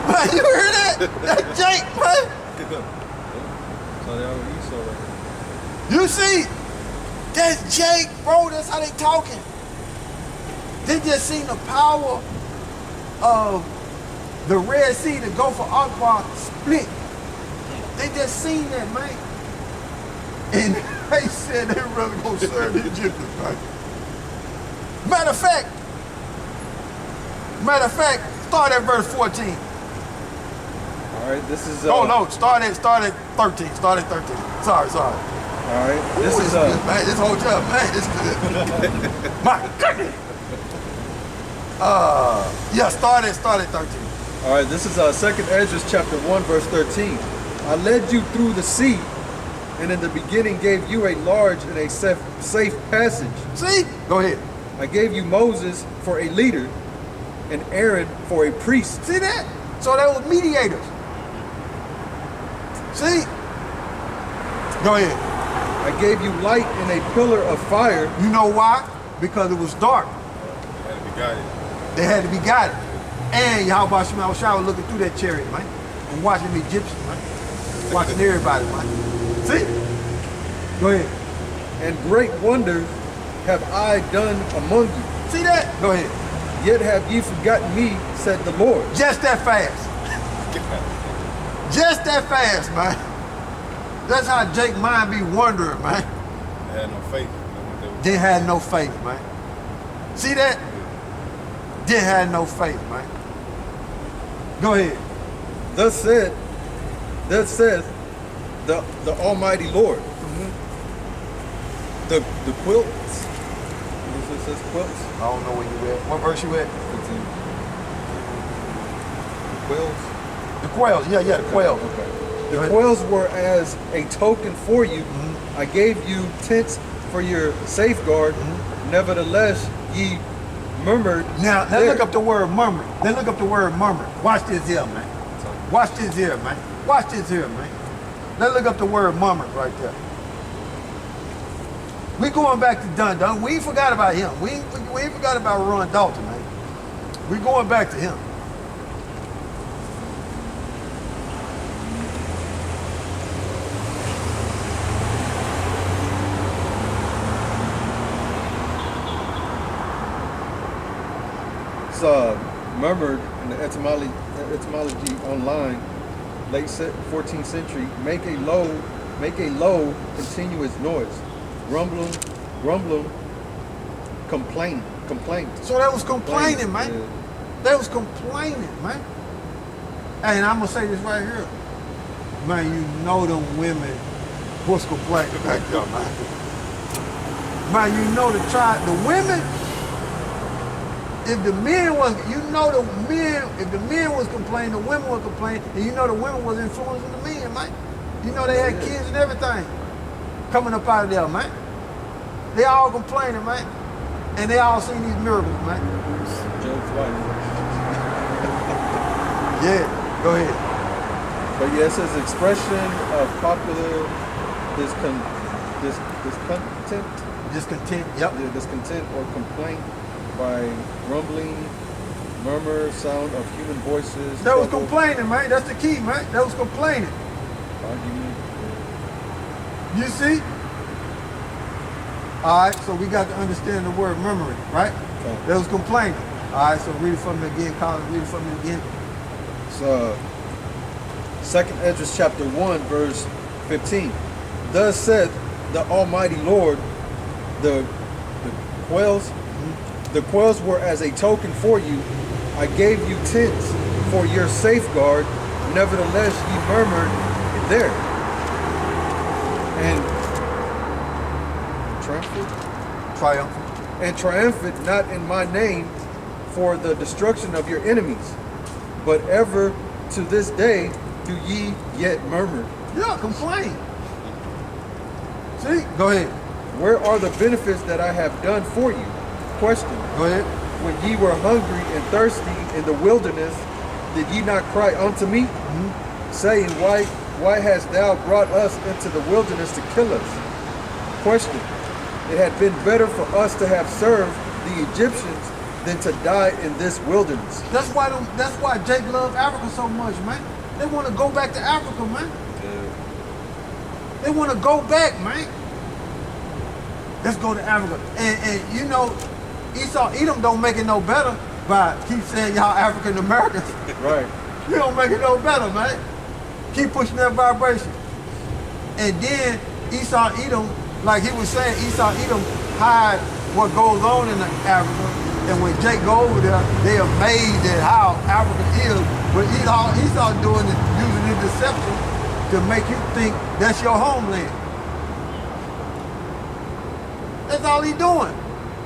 Man, you hear that? That Jake, man. You see? That's Jake, bro. That's how they talking. They just seen the power of the Red Sea, the Gulf of Akbar split. They just seen that, man. And they said they really gonna serve the Egyptians, right? Matter of fact, start at verse 14. All right, this is. Oh no, start at 13. Start at 13. Sorry. All right, this is good, man. This hotel, man, it's good. My goodness. Yeah, start at 13. All right, this is 2nd Ezra chapter 1, verse 13. I led you through the sea, and in the beginning gave you a large and a safe passage. See? Go ahead. I gave you Moses for a leader, and Aaron for a priest. See that? So they were mediators. See? Go ahead. I gave you light and a pillar of fire. You know why? Because it was dark. Had to be guided. They had to be guided. And YAHAWASHI was looking through that chariot, man. And watching the Egyptians, man. Watching everybody, man. See? Go ahead. And great wonders have I done among you. See that? Go ahead. Yet have ye forgotten me, said the Lord. Just that fast. Just that fast, man. That's how Jake mind be wondering, man. They had no faith. They had no faith, man. See that? They had no faith, man. Go ahead. Thus saith the Almighty Lord. The quilts. This says quilts. I don't know where you at. What verse you at? 15. The quails. The quails. Yeah, the quails. Okay. The quails were as a token for you. I gave you tents for your safeguard. Nevertheless, ye murmured. Now, let's look up the word murmur. Let's look up the word murmur. Watch this here, man. Watch this here, man. Watch this here, man. Let's look up the word murmur right there. We going back to Dun. We ain't forgot about him. We ain't forgot about Ron Dalton, man. We going back to him. It's murmured in the etymology online, late 14th century, make a low, continuous noise, grumbling, complaint. So they was complaining, man. Yeah. They was complaining, man. Hey, and I'm gonna say this right here, man. You know them women was complaining back there, man. Man, you know the women. If the men was, if the men was complaining, the women was complaining, and you know the women was influencing the men, man. You know they had kids and everything coming up out of there, man. They all complaining, man. And they all seen these miracles, man. Job's wife. Yeah, go ahead. But yeah, it says expression of popular discontent. Yep. Yeah, discontent or complaint by rumbling, murmur, sound of human voices. That was complaining, man. That's the key, man. That was complaining. Argument. You see? All right, so we got to understand the word murmuring, right? Okay. That was complaining. All right, so read it for me again, Colin. Read it for me again. So, 2nd Ezra chapter 1, verse 15. Thus saith the Almighty Lord, the quails were as a token for you. I gave you tents for your safeguard. Nevertheless, ye murmured there. And triumphant, not in my name, for the destruction of your enemies. But ever to this day do ye yet murmur. Yeah, complain. See? Go ahead. Where are the benefits that I have done for you? Question. Go ahead. When ye were hungry and thirsty in the wilderness, did ye not cry unto me, saying, Why hast thou brought us into the wilderness to kill us? Question. It had been better for us to have served the Egyptians than to die in this wilderness. That's why Jake loves Africa so much, man. They want to go back to Africa, man. Yeah. They want to go back, man. Let's go to Africa. And you know, Esau Edom don't make it no better by keep saying y'all African Americans. Right. You don't make it no better, man. Keep pushing that vibration. And then Esau Edom, like he was saying, Esau Edom hide what goes on in Africa. And when Jake go over there, they amazed at how Africa is. But Esau doing is using his deception to make you think that's your homeland. That's all he's doing.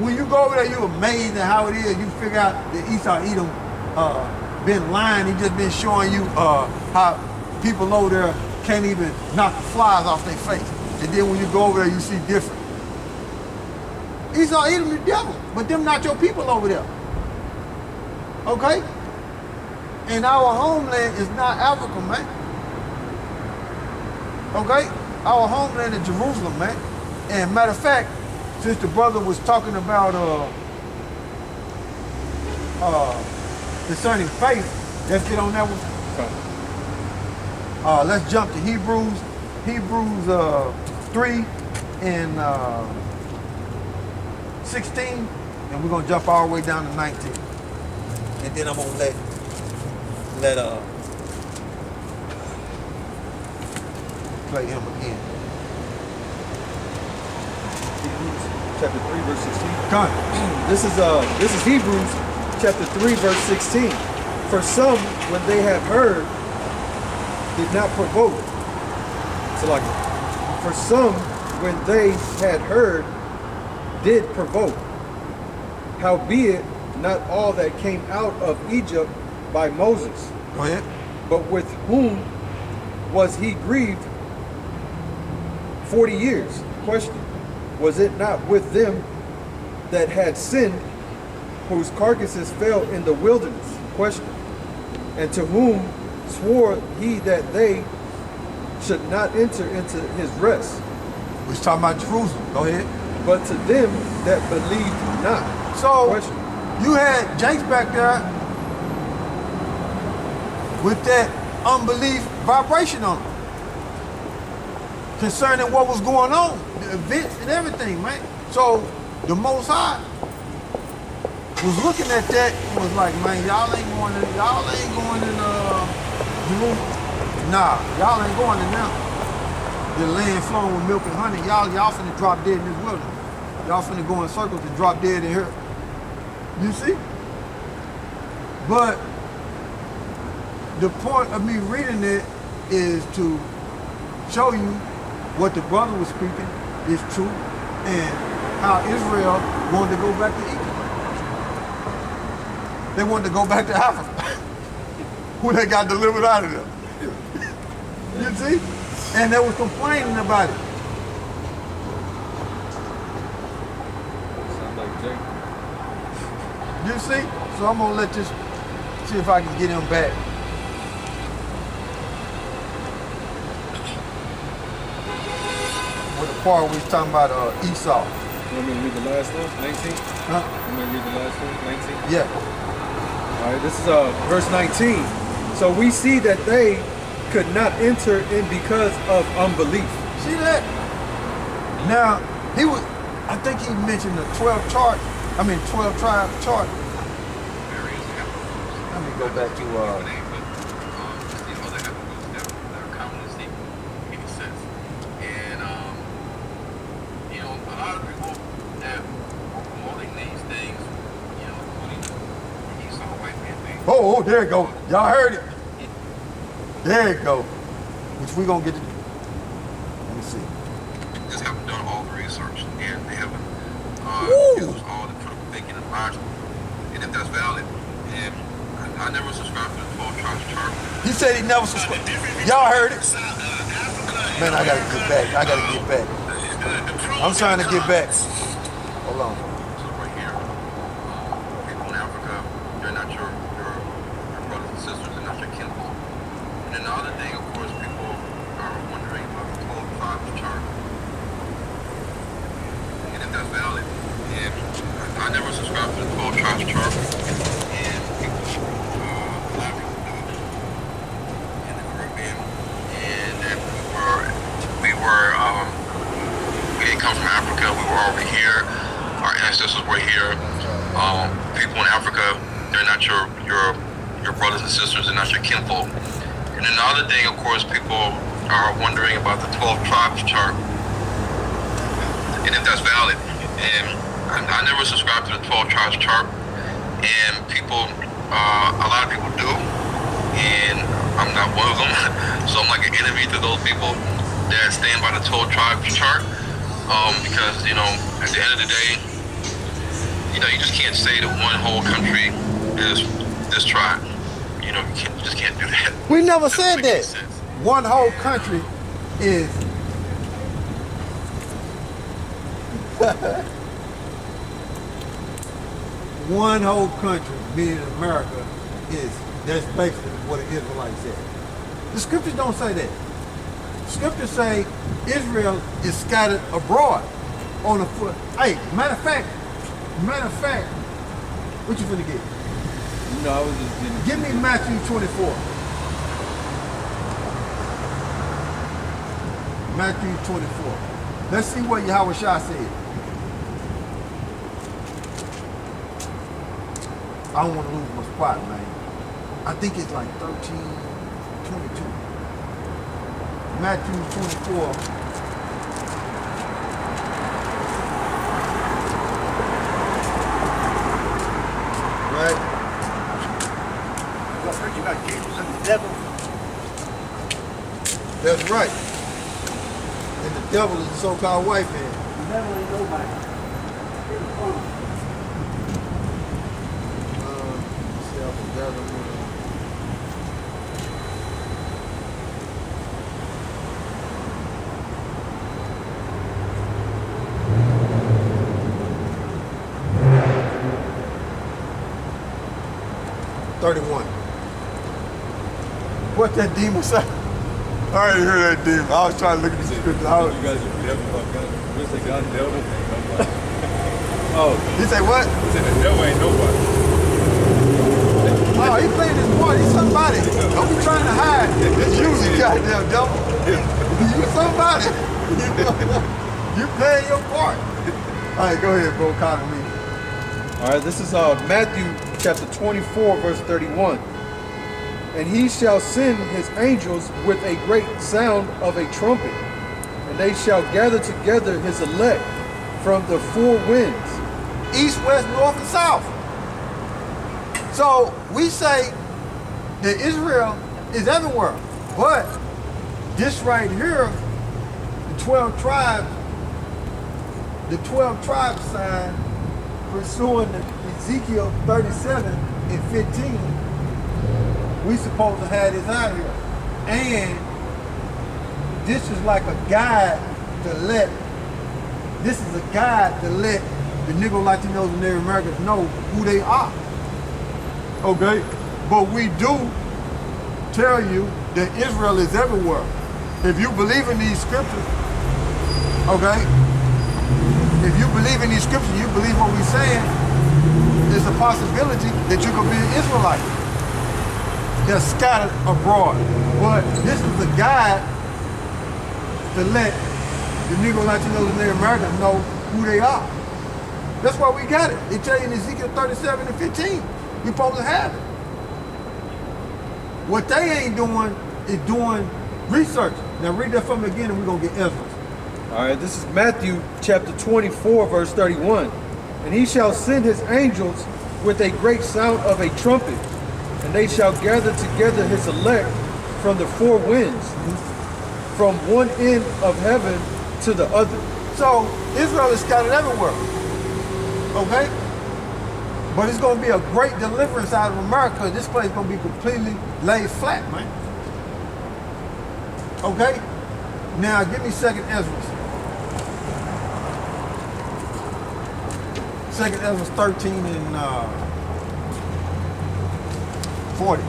When you go over there, you're amazed at how it is. You figure out that Esau Edom been lying. He just been showing you how people over there can't even knock the flies off their face. And then when you go over there, you see different. Esau Edom the devil, but them not your people over there. Okay? And our homeland is not Africa, man. Okay? Our homeland is Jerusalem, man. And matter of fact, since the brother was talking about concerning faith, let's get on that one. Let's jump to Hebrews 3 and 16, and we're gonna jump all the way down to 19. And then I'm gonna let play him again. Hebrews chapter 3, verse 16. Come on. This is Hebrews chapter 3, verse 16. For some, when they have heard, did not provoke. So like, for some, when they had heard, did provoke. Howbeit, not all that came out of Egypt by Moses. Go ahead. But with whom was he grieved 40 years? Question. Was it not with them that had sinned, whose carcasses fell in the wilderness? Question. And to whom swore he that they should not enter into his rest? We're talking about Jerusalem. Go ahead. But to them that believed not. So Question. you had Jake's back there with that unbelief vibration on him concerning what was going on, the events and everything, man. So the Most High was looking at that and was like, man, y'all ain't going in Jerusalem. Nah, y'all ain't going in now. The land flowing with milk and honey. Y'all finna drop dead in this wilderness. Y'all finna go in circles and drop dead in here. You see? But the point of me reading it is to show you what the brother was speaking is true and how Israel wanted to go back to Egypt. They wanted to go back to Africa. Who they got delivered out of there. You see? And they was complaining about it. Sound like Jake. You see? So I'm gonna let this, see if I can get him back. With the part we was talking about Esau. You want me to read the last one? 19? Huh? You want me to read the last one? 19? Yeah. All right, this is verse 19. So we see that they could not enter in because of unbelief. See that? Now, I think he mentioned the 12 tribe chart. Let me go back to, oh, there you go. Y'all heard it. There you go. Which we gonna get to. Let me see. Just haven't done all the research, and they haven't used all the critical thinking and logic. And if that's valid, and I never subscribed to the 12 tribes chart. He said he never subscribed. Y'all heard it. Man, I gotta get back. I'm trying to get back. Hold on. So right here, people in Africa, they're not your brothers and sisters, they're not your kinfolk. And then the other thing, of course, people are wondering about the 12 tribes chart. And if that's valid, and I never subscribed to the 12 tribes chart. not your brothers and sisters, and not your kinfolk. And then the other thing, of course, people are wondering about the 12 tribes chart, and if that's valid. And I never subscribed to the 12 tribes chart, and people, a lot of people do, and I'm not one of them. So I'm like an enemy to those people that stand by the 12 tribes chart, because, you know, at the end of the day, you know, you just can't say that one whole country is this tribe. You know, you just can't do that. We never said Doesn't make any that. sense. One whole country is one whole country, meaning America, that's basically what the Israelites said. The scriptures don't say that. Scriptures say Israel is scattered abroad on the foot. Hey, matter of fact, what you finna get? You know, I was just getting. Give me Matthew 24. Matthew 24. Let's see what YAHAWASHI said. I don't want to lose my spot, man. I think it's like 13:22. Matthew 24. Right? I heard you about Jesus and the devil. That's right. And the devil is the so-called white man. The devil ain't nobody. It's fun. What that demon say? I already heard that demon. I was trying to look at the scripture. You guys are devil. You say God devil? Oh. He say what? He said the devil ain't nobody. Oh, he playing his part. He's somebody. Don't be trying to hide. It's you, you goddamn devil. You somebody. You playing your part. All right, go ahead, bro. Call me. All right, this is Matthew chapter 24, verse 31. And he shall send his angels with a great sound of a trumpet, and they shall gather together his elect from the four winds. East, west, north, and south. So we say that Israel is everywhere. But this right here, the 12 tribes sign pursuing Ezekiel 37 and 15, we supposed to have this out here. And this is like a guide to let the Negro Latinos and Native Americans know who they are. Okay? But we do tell you that Israel is everywhere. If you believe in these scriptures, okay? If you believe in these scriptures, you believe what we're saying, there's a possibility that you could be an Israelite. They're scattered abroad. But this is a guide to let the Negro Latinos and Native Americans know who they are. That's why we got it. They tell you in Ezekiel 37 and 15, we're supposed to have it. What they ain't doing is doing research. Now read that from me again and we're going to get Ezra. All right, this is Matthew chapter 24, verse 31. And he shall send his angels with a great sound of a trumpet, and they shall gather together his elect from the four winds, from one end of heaven to the other. So Israel is scattered everywhere. Okay? But it's going to be a great deliverance out of America. This place is going to be completely laid flat, man. Okay? Now give me 2nd Ezra. 2nd Ezra 13 and 40.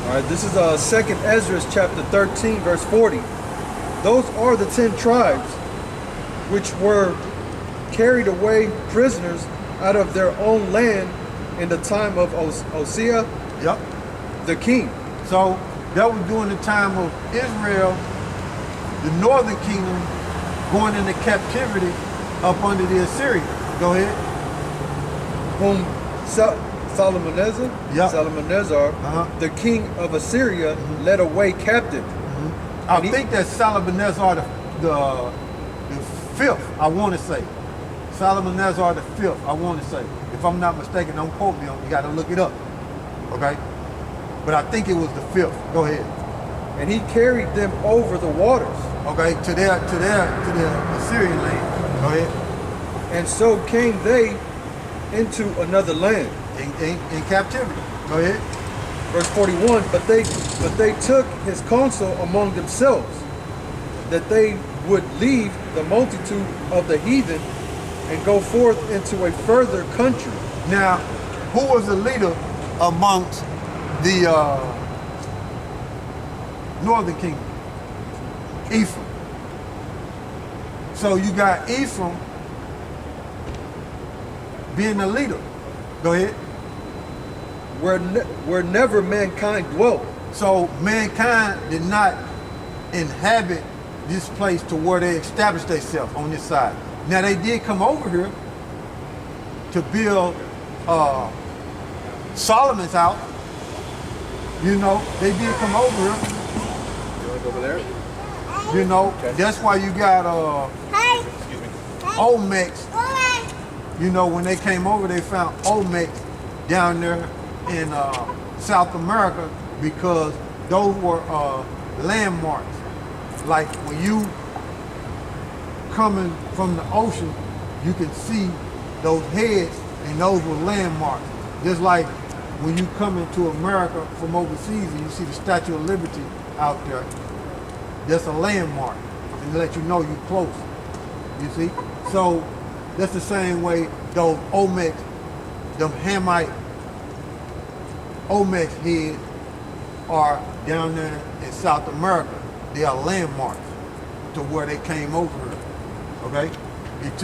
All right, this is 2nd Ezra chapter 13, verse 40. Those are the 10 tribes which were carried away prisoners out of their own land in the time of Hosea, Yep. the king. So that was during the time of Israel, the northern kingdom, going into captivity up under the Assyrians. Go ahead. whom Salmanezar, Yeah. Salmanezar, the king of Assyria, led away captive. I And he- think that's Salmanezar the fifth, I want to say. Salmanezar the fifth, I want to say. If I'm not mistaken, don't quote me on it. You got to look it up. Okay? But I think it was the fifth. Go ahead. And he carried them over the waters. Okay, to their Assyrian land. Go ahead. And so came they into another land. In captivity. Go ahead. Verse 41, but they took his counsel among themselves, that they would leave the multitude of the heathen and go forth into a further country. Now, who was the leader amongst the northern kingdom? Ephraim. So you got Ephraim being the leader. Go ahead. Where never mankind dwelt. So mankind did not inhabit this place to where they established themselves on this side. Now they did come over here to build Solomon's house. You know, they did come over here. You want to go over there? You know, Okay. that's why you got Excuse me. Olmecs. You know, when they came over, they found Olmecs down there in South America because those were landmarks. Like when you coming from the ocean, you can see those heads, and those were landmarks. Just like when you come into America from overseas and you see the Statue of Liberty out there, that's a landmark and let you know you're close. You see? So that's the same way those Olmecs, them Hamite Olmec heads are down there in South America. They are landmarks to where they came over here. Okay? It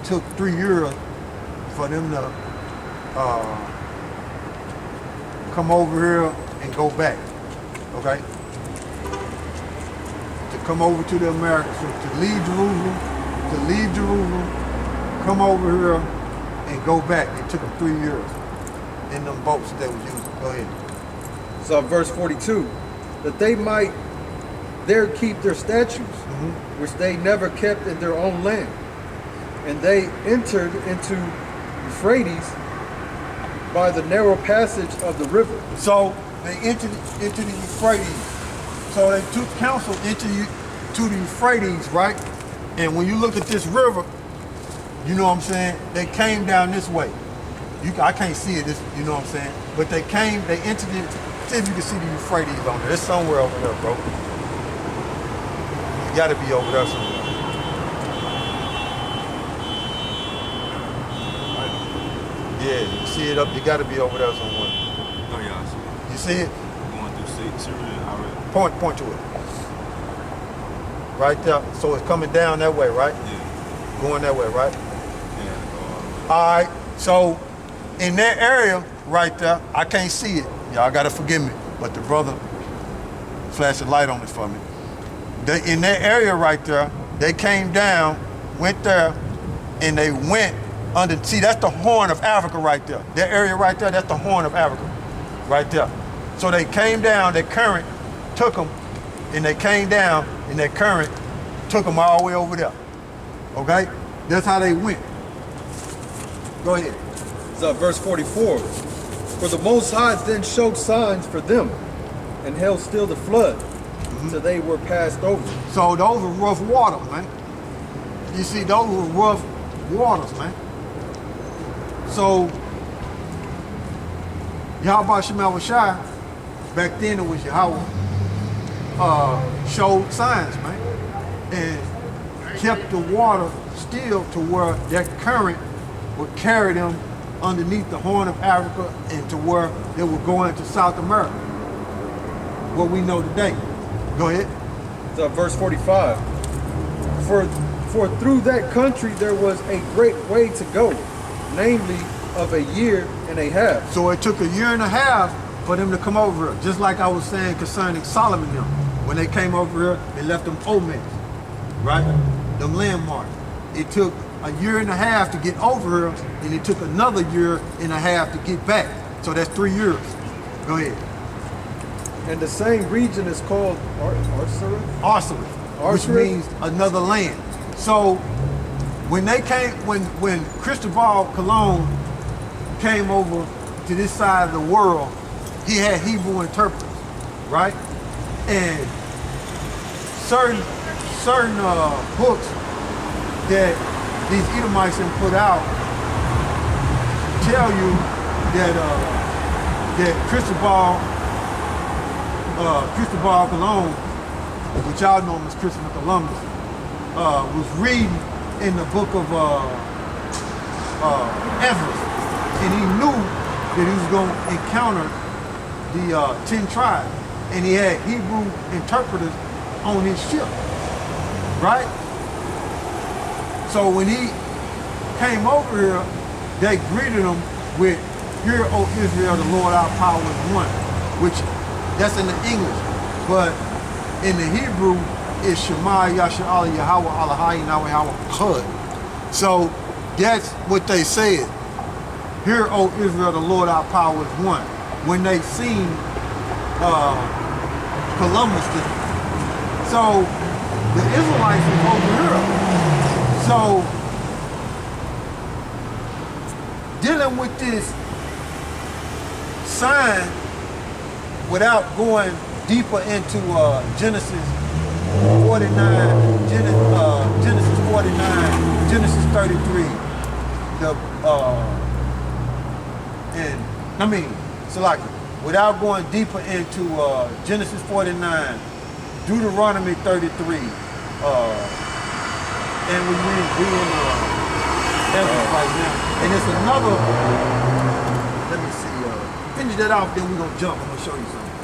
took 3 years for them to come over here and go back. Okay? To come over to the Americas, so to leave Jerusalem, come over here and go back. It took them 3 years in them boats they was using. Go ahead. So verse 42, that they might there keep their statutes, which they never kept in their own land. And they entered into Euphrates by the narrow passage of the river. So they entered into the Euphrates. So they took counsel to the Euphrates, right? And when you look at this river, you know what I'm saying? They came down this way. I can't see it, you know what I'm saying? But they entered it. See if you can see the Euphrates on there. It's somewhere over there, bro. You gotta be over there somewhere. Yeah, you see it up, you gotta be over there somewhere. Oh yeah, I see it. You see it? Going through Syria already. Point to it. Right there. So it's coming down that way, right? Yeah. Going that way, right? Yeah. All right. So in that area right there, I can't see it. Y'all gotta forgive me, but the brother flashed a light on it for me. In that area right there, they came down, went there, and they went under. See, that's the Horn of Africa right there. That area right there, that's the Horn of Africa, right there. So they came down. That current took them, and they came down, and that current took them all the way over there. Okay, that's how they went. Go ahead. So verse 44, for the Most High then showed signs for them, and held still the flood, till they were passed over. So those were rough waters, man. You see, those were rough waters, man. So YAHAWASHI, back then it was Yahawah, showed signs, man, and kept the water still to where that current would carry them underneath the Horn of Africa and to where they were going to South America, what we know today. Go ahead. So verse 45, for through that country there was a great way to go, namely of a year and a half. So it took a year and a half for them to come over here, just like I was saying concerning Solomon them. When they came over here, they left them Olmecs, right? Them landmarks. It took a year and a half to get over here, and it took another year and a half to get back. So that's 3 years. Go ahead. And the same region is called Arsaris, which Arsaris? means another land. So when they came, when Cristobal Colon came over to this side of the world, he had Hebrew interpreters, right? And certain books that these Edomites have put out tell you that Cristobal Colon, which y'all know him as Christopher Columbus, was reading in the book of Everest, and he knew that he was going to encounter the 10 tribes, and he had Hebrew interpreters on his ship, right? So when he came over here, they greeted him with, "Hear, O Israel, the Lord our power is one," which that's in the English, but in the Hebrew it's Shema Yasha'Allah Yahawah Allahai Yahawah. So that's what they said. "Hear, O Israel, the Lord our power is one," when they seen Columbus did. So the Israelites was over here. So dealing with this sign without going deeper into Genesis 49, Genesis 49, Genesis 33, without going deeper into Genesis 49, Deuteronomy 33, and we in Exodus right now. And it's another, let me see, finish that off, then we're gonna jump, I'm gonna show you something.